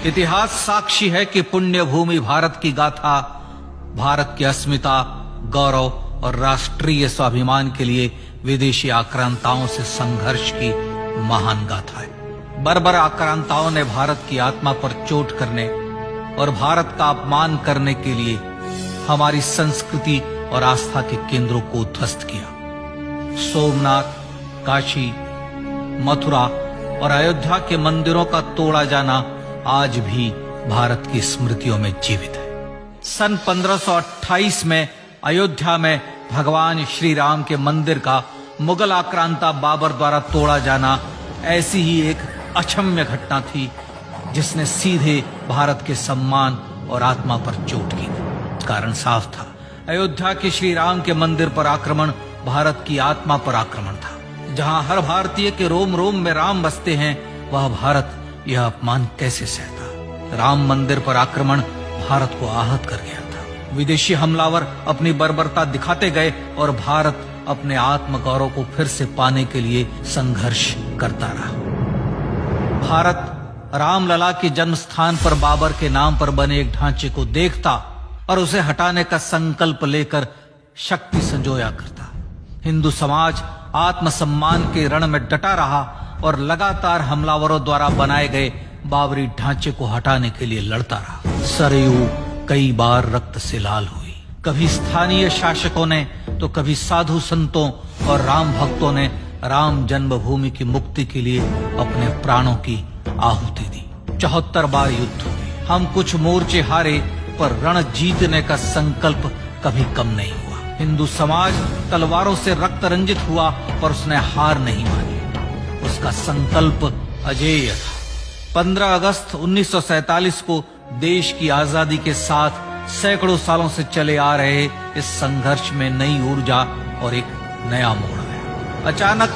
इतिहास साक्षी है कि पुण्य भूमि भारत की गाथा भारत की अस्मिता, गौरव और राष्ट्रीय स्वाभिमान के लिए विदेशी आक्रांताओं से संघर्ष की महान गाथा है। बर्बर आक्रांताओं ने भारत की आत्मा पर चोट करने और भारत का अपमान करने के लिए हमारी संस्कृति और आस्था के केंद्रों को उद्ध्वस्त किया। सोमनाथ, काशी, मथुरा और अयोध्या के मंदिरों का तोड़ा जाना आज भी भारत की स्मृतियों में जीवित है। सन 1528 में अयोध्या में भगवान श्री राम के मंदिर का मुगल आक्रांता बाबर द्वारा तोड़ा जाना ऐसी ही एक अक्षम्य घटना थी जिसने सीधे भारत के सम्मान और आत्मा पर चोट की। कारण साफ था, अयोध्या के श्री राम के मंदिर पर आक्रमण भारत की आत्मा पर आक्रमण था। जहां हर भारतीय के रोम रोम में राम बसते हैं, वह भारत यह अपमान कैसे सहता। राम मंदिर पर आक्रमण भारत को आहत कर गया था। विदेशी हमलावर अपनी बर्बरता दिखाते गए और भारत अपने आत्मगौरव को फिर से पाने के लिए संघर्ष करता रहा। भारत रामलला के जन्म स्थान पर बाबर के नाम पर बने एक ढांचे को देखता और उसे हटाने का संकल्प लेकर शक्ति संजोया करता। हिंदू समाज आत्मसम्मान के रण में डटा रहा और लगातार हमलावरों द्वारा बनाए गए बाबरी ढांचे को हटाने के लिए लड़ता रहा। सरयू कई बार रक्त से लाल हुई। कभी स्थानीय शासकों ने तो कभी साधु संतों और राम भक्तों ने राम जन्मभूमि की मुक्ति के लिए अपने प्राणों की आहुति दी। 74 बार युद्ध हुए। हम कुछ मोर्चे हारे, पर रण जीतने का संकल्प कभी कम नहीं हुआ। हिंदू समाज तलवारों से रक्त रंजित हुआ, पर उसने हार नहीं मानी। उसका संकल्प अजेय था। 15 अगस्त 1947 को देश की आजादी के साथ सैकड़ों सालों से चले आ रहे इस संघर्ष में नई ऊर्जा और एक नया मोड़ आया। अचानक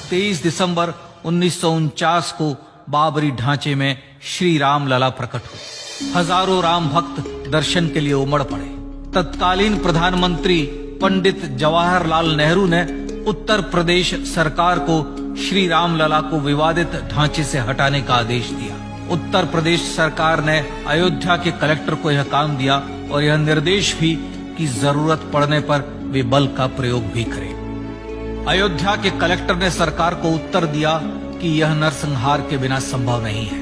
23 दिसंबर 1949 को बाबरी ढांचे में श्री राम लला प्रकट हुए। हजारों राम भक्त दर्शन के लिए उमड़ पड़े। तत्कालीन प्रधानमंत्री पंडित जवाहरलाल नेहरू ने उत्तर प्रदेश सरकार को श्री राम लला को विवादित ढांचे से हटाने का आदेश दिया। उत्तर प्रदेश सरकार ने अयोध्या के कलेक्टर को यह काम दिया और यह निर्देश भी कि जरूरत पड़ने पर वे बल का प्रयोग भी करें। अयोध्या के कलेक्टर ने सरकार को उत्तर दिया कि यह नरसंहार के बिना संभव नहीं है,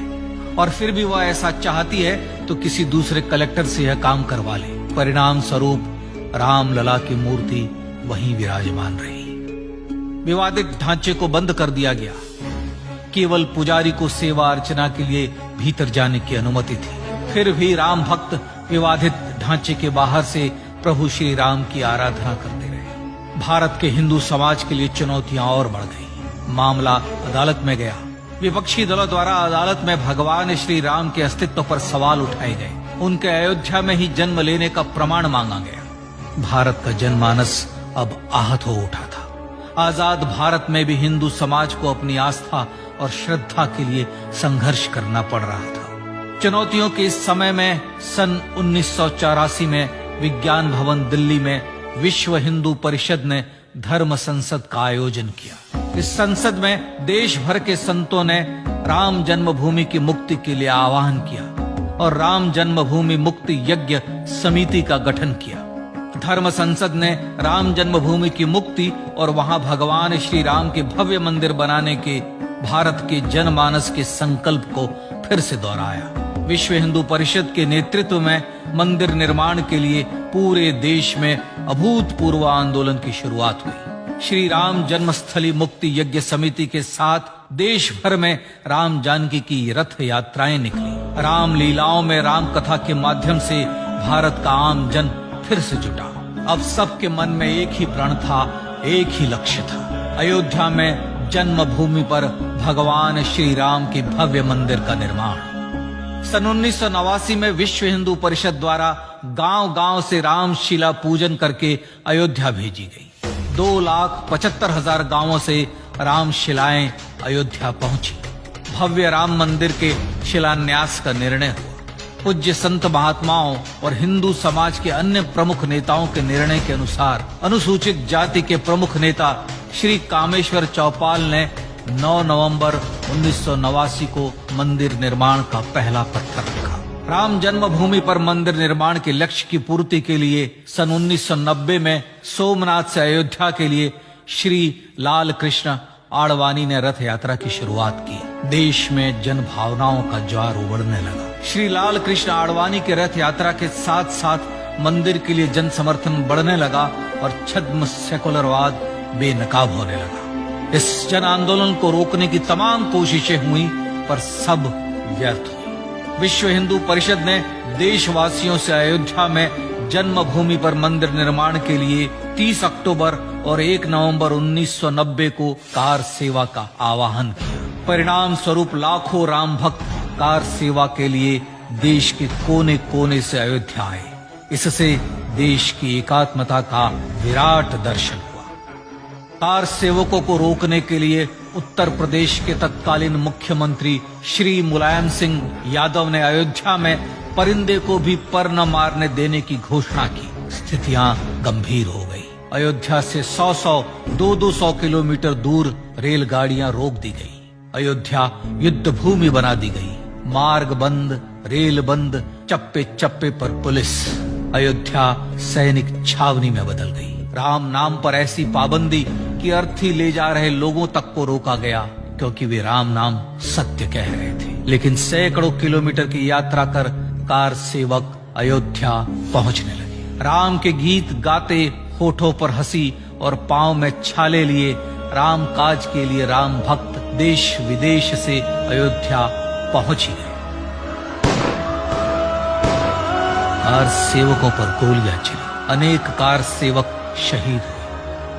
और फिर भी वह ऐसा चाहती है तो किसी दूसरे कलेक्टर से यह काम करवा ले। परिणाम स्वरूप रामलला की मूर्ति वहीं विराजमान रही। विवादित ढांचे को बंद कर दिया गया। केवल पुजारी को सेवा अर्चना के लिए भीतर जाने की अनुमति थी। फिर भी राम भक्त विवादित ढांचे के बाहर से प्रभु श्री राम की आराधना करते रहे। भारत के हिंदू समाज के लिए चुनौतियां और बढ़ गई। मामला अदालत में गया। विपक्षी दलों द्वारा अदालत में भगवान श्री राम के अस्तित्व पर सवाल उठाए गए। उनके अयोध्या में ही जन्म लेने का प्रमाण मांगा गया। भारत का जनमानस अब आहत हो उठा था। आजाद भारत में भी हिंदू समाज को अपनी आस्था और श्रद्धा के लिए संघर्ष करना पड़ रहा था। चुनौतियों के इस समय में सन 1984 में विज्ञान भवन दिल्ली में विश्व हिंदू परिषद ने धर्म संसद का आयोजन किया। इस संसद में देश भर के संतों ने राम जन्मभूमि की मुक्ति के लिए आह्वान किया और राम जन्मभूमि मुक्ति यज्ञ समिति का गठन किया। धर्म संसद ने राम जन्मभूमि की मुक्ति और वहां भगवान श्री राम के भव्य मंदिर बनाने के भारत के जनमानस के संकल्प को फिर से दोहराया। विश्व हिंदू परिषद के नेतृत्व में मंदिर निर्माण के लिए पूरे देश में अभूतपूर्व आंदोलन की शुरुआत हुई। श्री राम जन्मस्थली मुक्ति यज्ञ समिति के साथ देश भर में राम जानकी की रथ यात्राएं निकली। राम लीलाओं में राम कथा के माध्यम से भारत का आम जन फिर से जुटा। अब सबके मन में एक ही प्रण था, एक ही लक्ष्य था। अयोध्या में जन्मभूमि पर भगवान श्री राम के भव्य मंदिर का निर्माण। सन 1989 में विश्व हिंदू परिषद द्वारा गांव-गांव से रामशिला पूजन करके अयोध्या भेजी गई। 2,75,000 गांवों से रामशिलाएं अयोध्या पहुंची। भव्य राम मंदिर के शिलान्यास का निर्णय हुआ। पूज्य संत महात्माओं और हिंदू समाज के अन्य प्रमुख नेताओं के निर्णय के अनुसार अनुसूचित जाति के प्रमुख नेता श्री कामेश्वर चौपाल ने 9 नवंबर 1989 को मंदिर निर्माण का पहला पत्थर रखा। राम जन्मभूमि पर मंदिर निर्माण के लक्ष्य की पूर्ति के लिए सन 1990 में सोमनाथ से अयोध्या के लिए श्री लाल कृष्ण आडवाणी ने रथ यात्रा की शुरुआत की। देश में जन भावनाओं का ज्वार उमड़ने लगा। श्री लाल कृष्ण आडवाणी के रथ यात्रा के साथ साथ मंदिर के लिए जन समर्थन बढ़ने लगा और छद्म सेकुलरवाद बेनकाब होने लगा। इस जन आंदोलन को रोकने की तमाम कोशिशें हुई पर सब व्यर्थ हुई। विश्व हिंदू परिषद ने देशवासियों से अयोध्या में जन्मभूमि पर मंदिर निर्माण के लिए 30 अक्टूबर और 1 नवंबर 1990 को कार सेवा का आह्वान किया। परिणाम स्वरूप लाखों राम भक्त कार सेवा के लिए देश के कोने कोने से अयोध्या आए। इससे देश की एकात्मता का विराट दर्शन हुआ। कार सेवकों को रोकने के लिए उत्तर प्रदेश के तत्कालीन मुख्यमंत्री श्री मुलायम सिंह यादव ने अयोध्या में परिंदे को भी पर न मारने देने की घोषणा की। स्थितियां गंभीर हो गई। अयोध्या से 100-100, 200 किलोमीटर दूर रेलगाड़ियां रोक दी गई। अयोध्या युद्ध भूमि बना दी गई। मार्ग बंद, रेल बंद, चप्पे चप्पे पर पुलिस। अयोध्या सैनिक छावनी में बदल गई। राम नाम पर ऐसी पाबंदी कि अर्थी ले जा रहे लोगों तक को रोका गया क्योंकि वे राम नाम सत्य कह रहे थे। लेकिन सैकड़ों किलोमीटर की यात्रा कर कार सेवक अयोध्या पहुंचने लगे। राम के गीत गाते, होठों पर हंसी और पांव में छाले लिए राम काज के लिए राम भक्त देश विदेश से अयोध्या पहुंच ही गए। कार सेवकों पर गोलियां चली। अनेक कार सेवक शहीद हुए।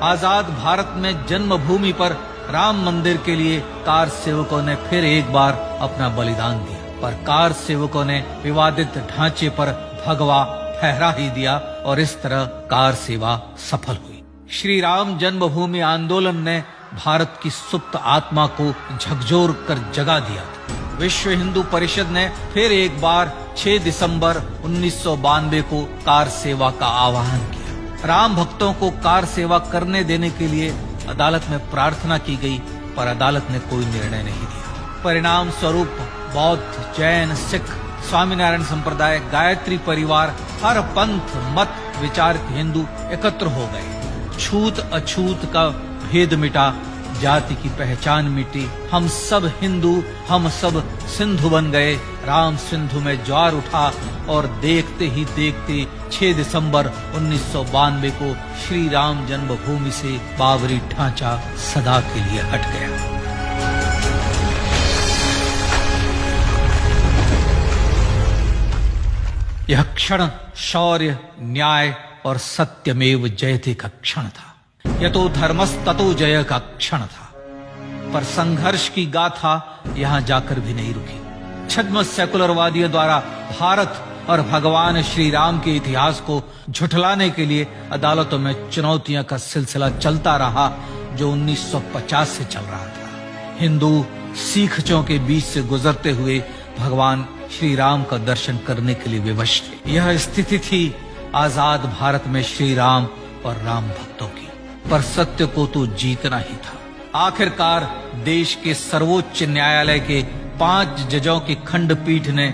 आजाद भारत में जन्मभूमि पर राम मंदिर के लिए कार सेवकों ने फिर एक बार अपना बलिदान दिया, पर कार सेवकों ने विवादित ढांचे पर भगवा फहरा ही दिया और इस तरह कार सेवा सफल हुई। श्री राम जन्मभूमि आंदोलन ने भारत की सुप्त आत्मा को झकझोर कर जगा दिया था। विश्व हिंदू परिषद ने फिर एक बार 6 दिसंबर 1992 को कार सेवा का आह्वान किया। राम भक्तों को कार सेवा करने देने के लिए अदालत में प्रार्थना की गई, पर अदालत ने कोई निर्णय नहीं दिया। परिणाम स्वरूप बौद्ध, जैन, सिख, स्वामीनारायण संप्रदाय, गायत्री परिवार, हर पंथ मत विचार के हिंदू एकत्र हो गए। छूत अछूत का भेद मिटा, जाति की पहचान मिटी। हम सब हिंदू, हम सब सिंधु बन गए। राम सिंधु में ज्वार उठा और देखते ही देखते 6 दिसंबर 1992 को श्री राम जन्मभूमि से बाबरी ढांचा सदा के लिए हट गया। यह क्षण शौर्य, न्याय और सत्यमेव जयते का क्षण था। यतो धर्मस्ततो जय का क्षण था। पर संघर्ष की गाथा यहां जाकर भी नहीं रुकी। छद्म सेकुलरवादियों द्वारा भारत और भगवान श्री राम के इतिहास को झुठलाने के लिए अदालतों में चुनौतियों का सिलसिला चलता रहा, जो 1950 से चल रहा था। हिंदू सिखों के बीच से गुजरते हुए भगवान श्री राम का दर्शन करने के लिए विवश थे। यह स्थिति थी आजाद भारत में श्री राम और राम भक्तों की। पर सत्य को तो जीतना ही था। आखिरकार देश के सर्वोच्च न्यायालय के 5 जजों की खंडपीठ ने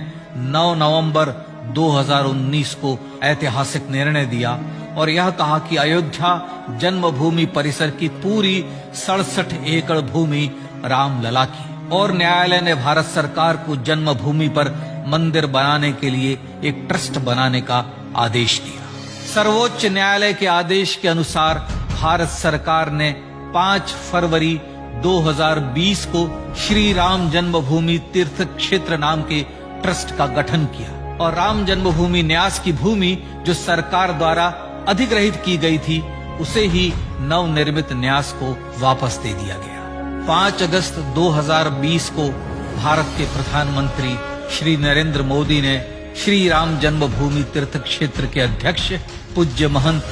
9 नवंबर 2019 को ऐतिहासिक निर्णय दिया और यह कहा कि अयोध्या जन्मभूमि परिसर की पूरी 67 एकड़ भूमि रामलला की, और न्यायालय ने भारत सरकार को जन्मभूमि पर मंदिर बनाने के लिए एक ट्रस्ट बनाने का आदेश दिया। सर्वोच्च न्यायालय के आदेश के अनुसार भारत सरकार ने 5 फरवरी 2020 को श्री राम जन्मभूमि तीर्थ क्षेत्र नाम के ट्रस्ट का गठन किया और राम जन्मभूमि न्यास की भूमि जो सरकार द्वारा अधिग्रहित की गई थी, उसे ही नवनिर्मित न्यास को वापस दे दिया गया। 5 अगस्त 2020 को भारत के प्रधानमंत्री श्री नरेंद्र मोदी ने श्री राम जन्मभूमि तीर्थ क्षेत्र के अध्यक्ष पूज्य महंत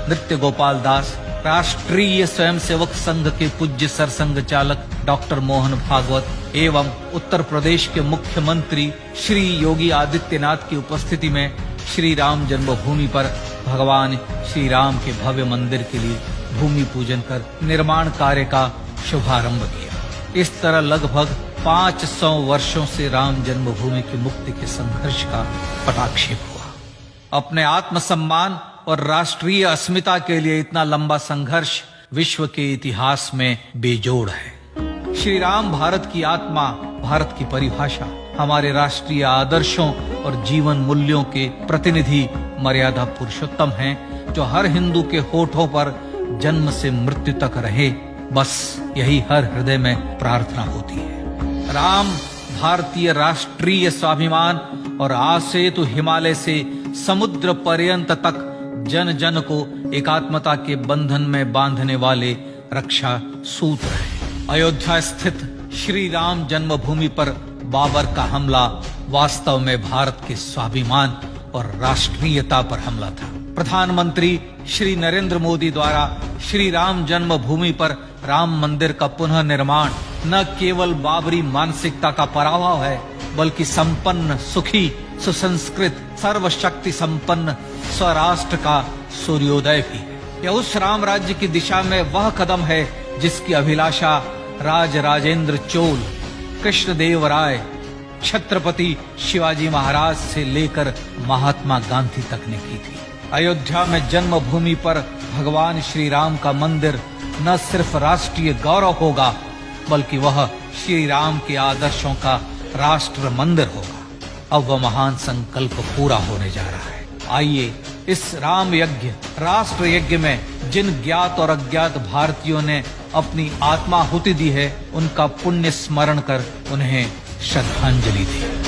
नृत्य गोपाल दास, राष्ट्रीय स्वयंसेवक संघ के पूज्य सरसंघ चालक डॉक्टर मोहन भागवत एवं उत्तर प्रदेश के मुख्यमंत्री श्री योगी आदित्यनाथ की उपस्थिति में श्री राम जन्मभूमि पर भगवान श्री राम के भव्य मंदिर के लिए भूमि पूजन कर निर्माण कार्य का शुभारंभ किया। इस तरह लगभग 500 वर्षों से राम जन्मभूमि की मुक्ति के संघर्ष का पटाक्षेप हुआ। अपने आत्मसम्मान और राष्ट्रीय अस्मिता के लिए इतना लंबा संघर्ष विश्व के इतिहास में बेजोड़ है। श्री राम भारत की आत्मा, भारत की परिभाषा, हमारे राष्ट्रीय आदर्शों और जीवन मूल्यों के प्रतिनिधि मर्यादा पुरुषोत्तम हैं, जो हर हिंदू के होठों पर जन्म से मृत्यु तक रहे, बस यही हर हृदय में प्रार्थना होती है। राम भारतीय राष्ट्रीय स्वाभिमान और आसेतु हिमालय से समुद्र पर्यंत तक जन जन को एकात्मता के बंधन में बांधने वाले रक्षा सूत्र है। अयोध्या स्थित श्री राम जन्मभूमि पर बाबर का हमला वास्तव में भारत के स्वाभिमान और राष्ट्रीयता पर हमला था। प्रधानमंत्री श्री नरेंद्र मोदी द्वारा श्री राम जन्मभूमि पर राम मंदिर का पुनः निर्माण न केवल बाबरी मानसिकता का पराभव है, बल्कि संपन्न, सुखी, सुसंस्कृत, सर्वशक्ति संपन्न स्वराष्ट्र का सूर्योदय भी है। यह उस राम राज्य की दिशा में वह कदम है जिसकी अभिलाषा राजराजेंद्र चोल, कृष्णदेव राय, छत्रपति शिवाजी महाराज से लेकर महात्मा गांधी तक ने की थी। अयोध्या में जन्मभूमि पर भगवान श्री राम का मंदिर न सिर्फ राष्ट्रीय गौरव होगा, बल्कि वह श्री राम के आदर्शों का राष्ट्र मंदिर होगा। अब वह महान संकल्प पूरा होने जा रहा है। आइए इस राम यज्ञ, राष्ट्र यज्ञ में जिन ज्ञात और अज्ञात भारतीयों ने अपनी आत्माहुति दी है, उनका पुण्य स्मरण कर उन्हें श्रद्धांजलि दें।